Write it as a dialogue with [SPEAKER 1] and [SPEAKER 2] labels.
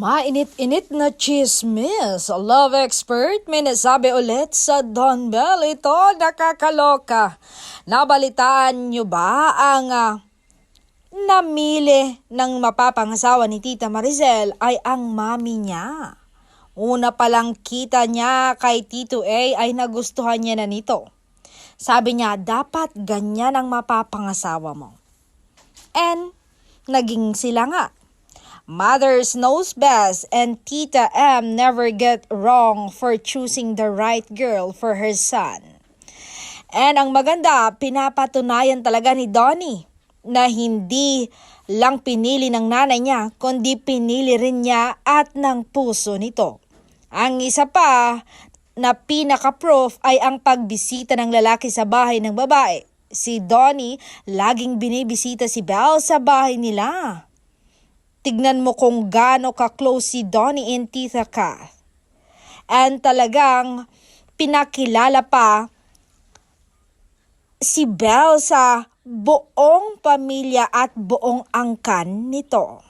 [SPEAKER 1] Mainit-init na chismis. Love expert may nasabi ulit sa Don Bell. Ito, nakakaloka. Nabalitaan nyo ba ang namili ng mapapangasawa ni Tita Maricel ay ang mami niya? Una palang kita niya kay Tito A ay nagustuhan niya na nito. Sabi niya, dapat ganyan ang mapapangasawa mo. And naging sila nga. Mothers knows best and Tita M never get wrong for choosing the right girl for her son. And ang maganda, pinapatunayan talaga ni Donnie na hindi lang pinili ng nanay niya, kundi pinili rin niya at ng puso nito. Ang isa pa na pinaka-proof ay ang pagbisita ng lalaki sa bahay ng babae. Si Donnie, laging binibisita si Belle sa bahay nila. Tignan mo kung gaano ka-close si Donnie and Tita Kath. And talagang pinakilala pa si Belle sa buong pamilya at buong angkan nito.